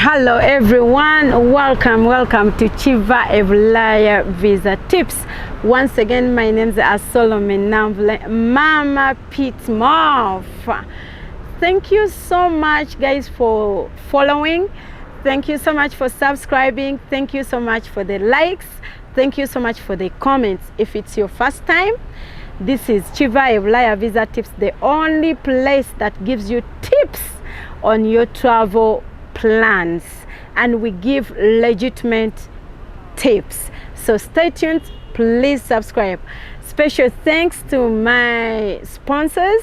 Hello everyone, welcome to KIVA EBULAYA Visa Tips. Once again, my name is Solomon Namvle, Mama Pete Morph. Thank you so much guys for following. Thank you so much for subscribing. Thank you so much for the likes. Thank you so much for the comments. If it's your first time, this is KIVA EBULAYA Visa Tips, the only place that gives you tips on your travel plans, and we give legitimate tips. So stay tuned, please subscribe. Special thanks to my sponsors,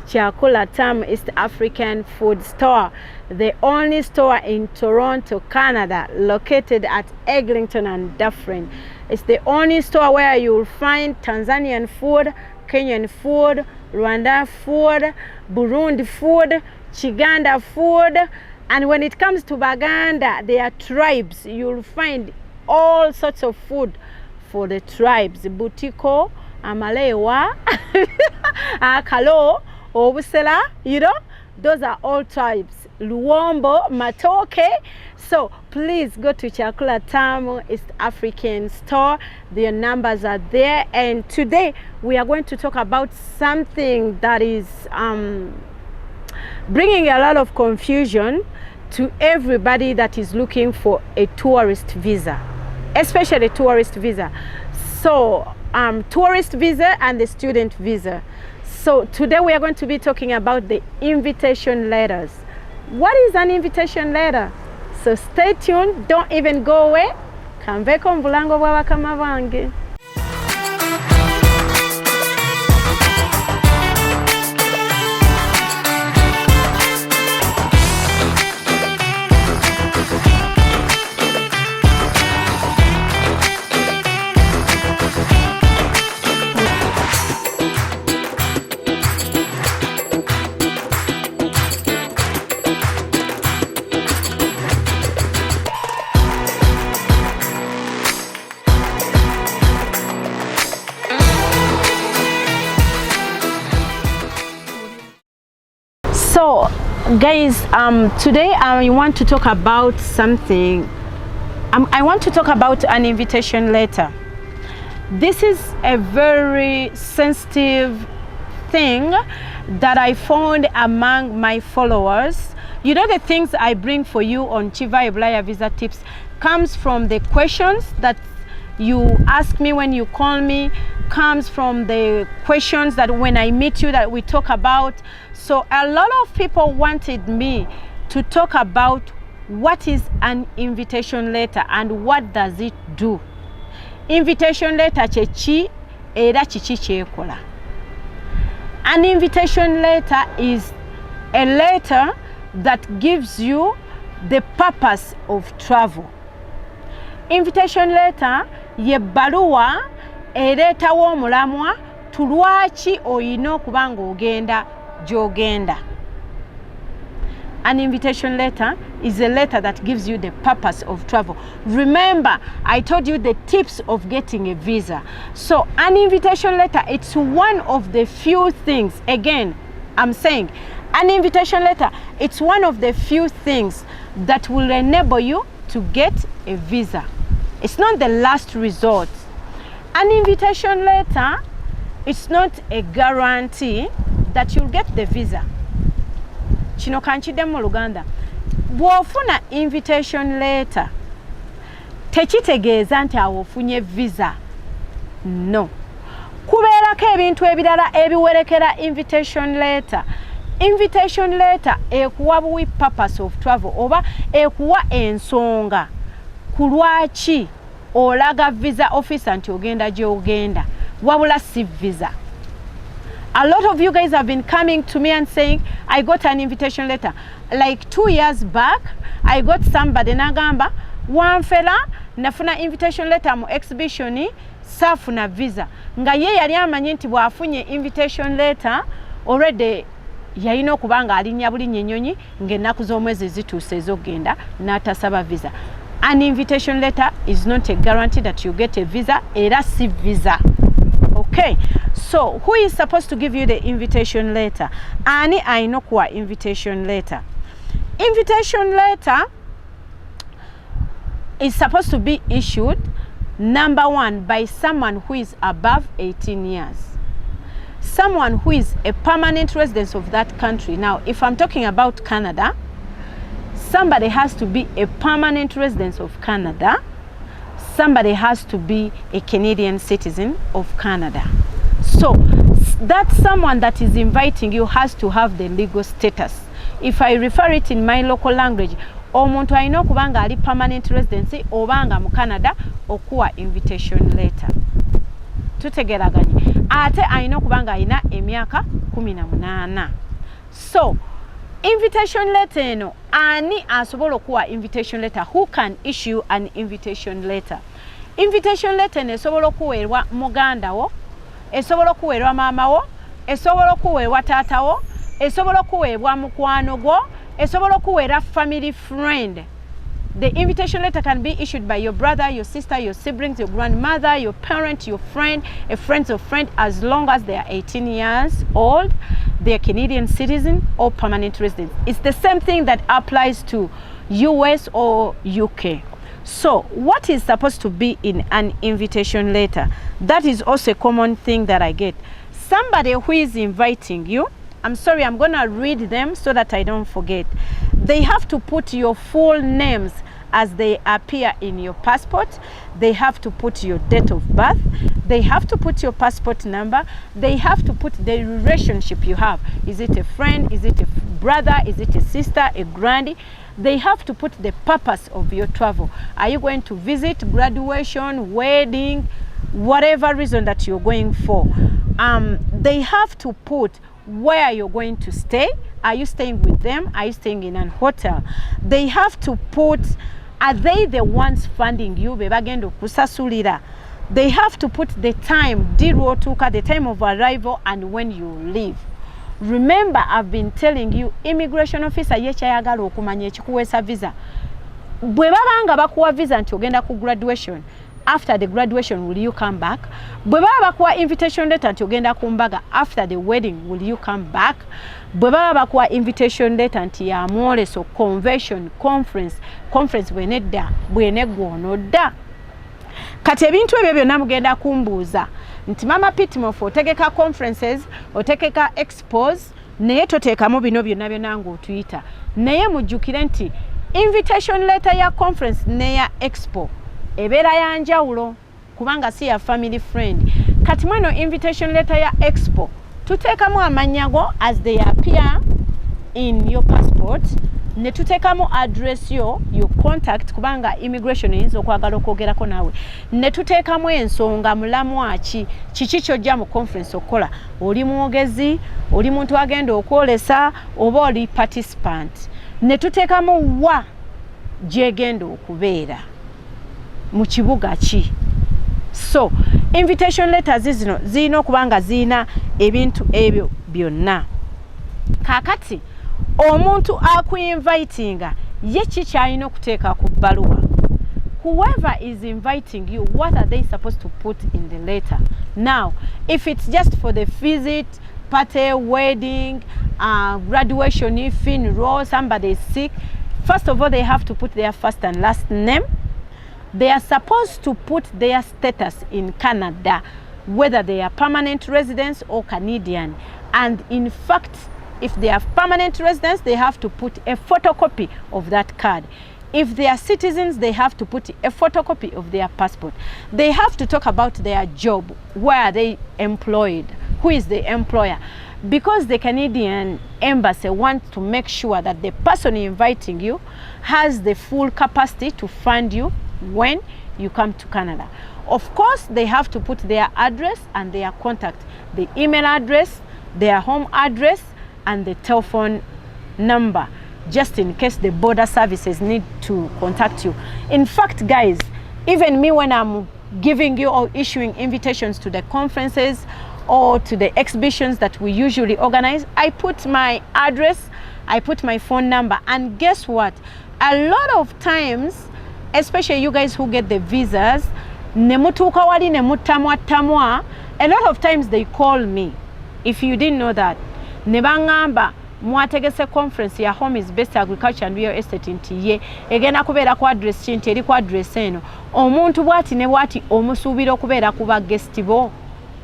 Chakula Tam East African Food Store, the only store in Toronto, Canada, located at Eglinton and Dufferin. It's the only store where you will find Tanzanian food, Kenyan food, Rwanda food, Burundi food, Chiganda food. And when it comes to Baganda, there are tribes. You'll find all sorts of food for the tribes. Butiko, Amalewa, Kalo, Obusela, you know, those are all tribes. Luombo, Matoke. So please go to Chakula Tamu East African Store. Their numbers are there. And today we are going to talk about something that is bringing a lot of confusion to everybody that is looking for a tourist visa, especially tourist visa. So tourist visa and the student visa. So today we are going to be talking about the invitation letters. What is an invitation letter? So stay tuned, don't even go away. Kamveko mvulango bwa bakama bange. So guys, today I want to talk about something. I want to talk about an invitation letter. This is a very sensitive thing that I found among my followers. You know, the things I bring for you on KIVA EBULAYA Visa Tips comes from the questions that you ask me when you call me, comes from the questions that when I meet you that we talk about. So a lot of people wanted me to talk about what is an invitation letter and what does it do. Invitation letter chechi era chichi chekola. An invitation letter is a letter that gives you the purpose of travel. Invitation letter ye baluwa ereta wo mulamwa tulwachi oyino kubanga ogenda jogenda. An invitation letter is a letter that gives you the purpose of travel. Remember, I told you the tips of getting a visa. So an invitation letter, it's one of the few things, again, I'm saying, an invitation letter, it's one of the few things that will enable you to get a visa. It's not the last resort. An invitation letter, it's not a guarantee that you'll get the visa. Chino kanchidemu Luganda. Bwofuna invitation letter, tekitegeeza nti awofunye visa. No. Kubeerako ebintu ebirala ebiwerekera invitation letter. Invitation letter ekuwa buwi purpose of travel oba ekuwa ensonga kulwaki olaga visa officer nti ogenda gy'ogenda wabula si visa. A lot of you guys have been coming to me and saying, I got an invitation letter. Like 2 years back, I got somebody nagamba, wanfela nafuna invitation letter mu exhibition safuna visa. Nga ye yali amanyi nti bwafunye invitation letter already yalina okubanga alinya buli nyenyonyi ng'ennaku z'omwezi zituuse ez'ogenda n'atasaba visa. An invitation letter is not a guarantee that you get a visa, era si visa. Okay, so who is supposed to give you the invitation letter? Ani aino kwa invitation letter. Invitation letter is supposed to be issued, number one, by someone who is above 18 years. Someone who is a permanent resident of that country. Now, if I'm talking about Canada, somebody has to be a permanent resident of Canada. Somebody has to be a Canadian citizen of Canada. So that someone that is inviting you has to have the legal status. If I refer it in my local language, omuntu alina okubanga ali permanent residency obanga mu Canada okuwa invitation letter. Tutegeraganye. Ate alina okubanga alina emyaka 18. So invitation letter eno, ani asobola okuwa invitation letter? Who can issue an invitation letter? Invitation letter eno esobola okuweerwa muganda wo, esobola okuweerwa maama wo, esobola okuweerwa taata wo, esobola okuweerwa mukwano gwo, esobola okuweerwa family friend. The invitation letter can be issued by your brother, your sister, your siblings, your grandmother, your parent, your friend, a friend's of friend, as long as they are 18 years old, they are Canadian citizen or permanent resident. It's the same thing that applies to US or UK. So what is supposed to be in an invitation letter? That is also a common thing that I get. Somebody who is inviting you, I'm sorry, I'm going to read them so that I don't forget. They have to put your full names as they appear in your passport. They have to put your date of birth. They have to put your passport number. They have to put the relationship you have. Is it a friend? Is it a brother? Is it a sister? A granny? They have to put the purpose of your travel. Are you going to visit, graduation, wedding, whatever reason that you're going for? They have to put where you're going to stay. Are you staying with them? Are you staying in an hotel? They have to put, are they the ones funding you? They have to put the time, the time of arrival and when you leave. Remember, I've been telling you, immigration officer yechayagala okumanya ekikuweesa visa. Bwe babanga bakuwa visa nti ogenda ku graduation, after the graduation will you come back? Bwe baba bakuwa invitation letter nti ogenda ku mbaga, after the wedding will you come back? Bwe baba bakuwa invitation letter nti ya mwoleso, convention, conference bwenedda, bweneggwonodda. Kati ebintu ebyo byonna mugenda kumbuuza nti mama Pitmof otegeka conferences, otegeka expos, naye toteekamu bino byonna byonna ng'otuyita. Naye mujjukire nti invitation letter ya conference neya expo ebeera ya njawulo kubanga si ya family friend. Kati mweno invitation letter ya expo tuteekamu amannya go as they appear in your passport, ne tuteekamu address yo, your contact kubanga immigration yinza okwagala okwogerako naawe, ne tuteekamu ensonga mulamwa kiki kyojja mu conference okola. Oli mwogezi, oli muntu agenda okwolesa, oba oli participant. Ne tuteekamu wa gyegenda okubeera mu kibuga ki. So invitation letters zino zirina okubanga zirina ebintu ebyo byonna. Kakati omuntu aku-invitinga ye kikyalina okuteeka ku bbaluwa. Whoever is inviting you, what are they supposed to put in the letter? Now, if it's just for the visit, party, wedding, graduation, funeral, somebody is sick, first of all, they have to put their first and last name. They are supposed to put their status in Canada, whether they are permanent residents or Canadian. And in fact, if they are permanent residents, they have to put a photocopy of that card. If they are citizens, they have to put a photocopy of their passport. They have to talk about their job. Where are they employed? Who is the employer? Because the Canadian embassy wants to make sure that the person inviting you has the full capacity to fund you when you come to Canada. Of course, they have to put their address and their contact, the email address, their home address, and the telephone number, just in case the border services need to contact you. In fact, guys, even me, when I'm giving you or issuing invitations to the conferences or to the exhibitions that we usually organize, I put my address, I put my phone number, and guess what? A lot of times, especially you guys who get the visas, nemutuuka wali nemutamwa, a lot of times they call me. If you didn't know that, nebangamba mwategese conference ya Home is Best Agriculture and Real Estate nti ye egenda kubeera ku address kinti eri ku address eno omuntu bwati ne bwati omusuubira okubeera kuba guest bo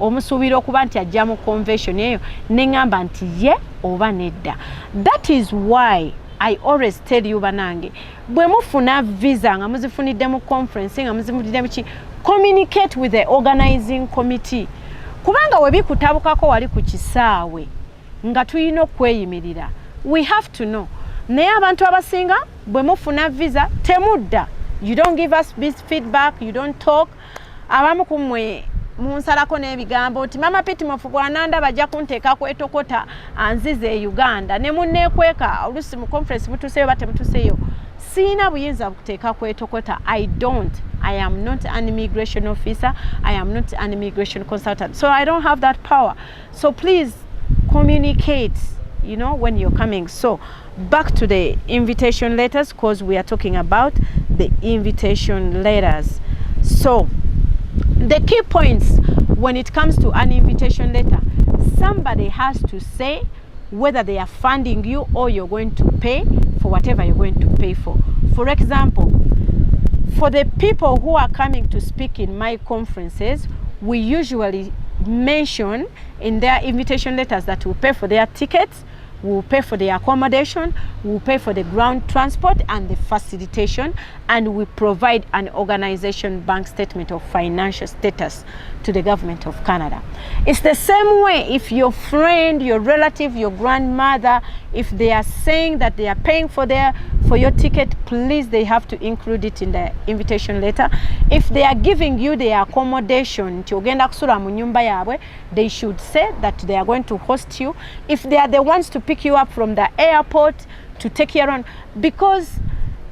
omusuubira okuba nti ajja mu convention eyo neŋŋamba nti ye oba nedda. That is why I always tell you banange bwe mufuna visa nga muzifunidde mu conference nga muzifunidde muki communicate with the organizing committee kubanga we bikutabukako wali ku kisaawe nga tuyina okweyimirira. We have to know. Naye abantu abasinga bwe mufuna visa temudda. You don't give us this feedback, you don't talk. Abamu kumwe munsalako n'ebigambo nti mama Piti Mufugwananda bajja kunteeka ku etokota anzize e Uganda ne munneekweka olusi mu conference butuseeyo batemutuseeyo. Siina buyinza kuteeka ku etokota. I am not an immigration officer. I am not an immigration consultant. So I don't have that power. So please communicate, you know, when you're coming. So back to the invitation letters, because we are talking about the invitation letters. So the key points when it comes to an invitation letter, somebody has to say whether they are funding you or you're going to pay for whatever you're going to pay for. For example, for the people who are coming to speak in my conferences, we usually mention in their invitation letters that we'll pay for their tickets, we'll pay for their accommodation, we'll pay for the ground transport and the facilitation, and we provide an organization bank statement of financial status to the government of Canada. It's the same way if your friend, your relative, your grandmother, if they are saying that they are paying for your ticket, please, they have to include it in the invitation letter. If they are giving you their accommodation, they should say that they are going to host you. If they are the ones to pick you up from the airport to take you around, because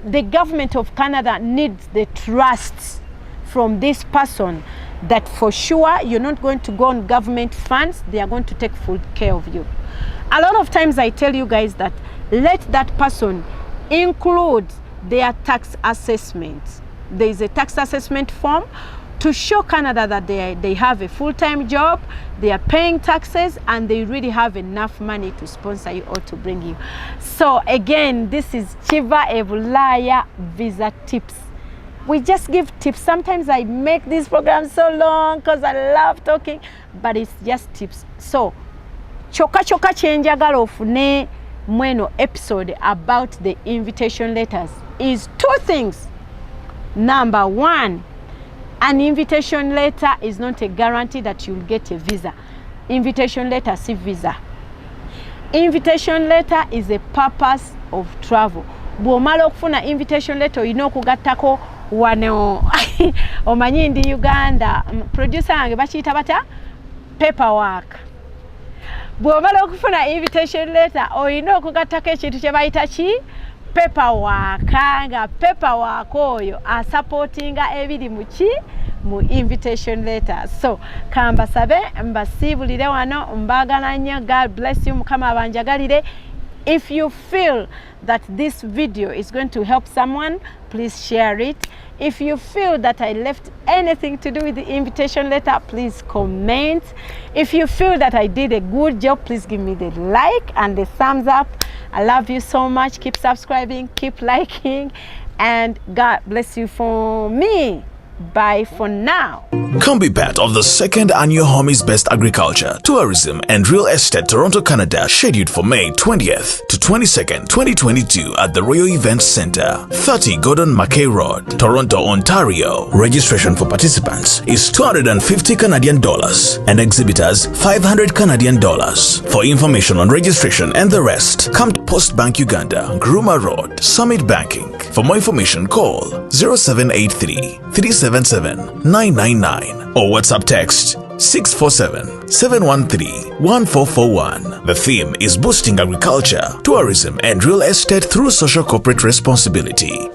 the government of Canada needs the trust from this person that for sure you're not going to go on government funds, they are going to take full care of you. A lot of times I tell you guys that let that person include their tax assessment. There is a tax assessment form to show Canada that they have a full-time job, they are paying taxes, and they really have enough money to sponsor you or to bring you. So again, this is KIVA EBULAYA visa tips. We just give tips. Sometimes I make these programs so long because I love talking, but it's just tips. So choka chenjagala ofune mweno episode about the invitation letters is two things. Number one, an invitation letter is not a guarantee that you'll get a visa. Invitation letter, see visa. Invitation letter is a purpose of travel. Bw'omala okufuna invitation letter olina okugattako wano omanyi ndi Uganda producer yange bakiyita batya paperwork. Bw'omala okufuna invitation letter olina okugattako ekintu kye bayita ki paperwork, nga paperwork oyo supportinga ebiri mu invitation letter. So kambasabe mbasibulire wano mbagala nnyo. God bless you. Mukama abanjagalire. If you feel that this video is going to help someone, please share it. If you feel that I left anything to do with the invitation letter, please comment. If you feel that I did a good job, please give me the like and the thumbs up. I love you so much. Keep subscribing, keep liking, and God bless you for me. Bye for now. Come be part of the second annual Home is Best Agriculture, Tourism and Real Estate Toronto, Canada, scheduled for May 20th to 22nd, 2022 at the Royal Events Centre, 30 Gordon Mackay Road, Toronto, Ontario. Registration for participants is $250 Canadian and exhibitors $500 Canadian. For information on registration and the rest, come to Post Bank Uganda, Gruma Road, Summit Banking. For more information, call 0783-377-999 or WhatsApp text 647-713-1441. The theme is boosting agriculture, tourism, and real estate through social corporate responsibility.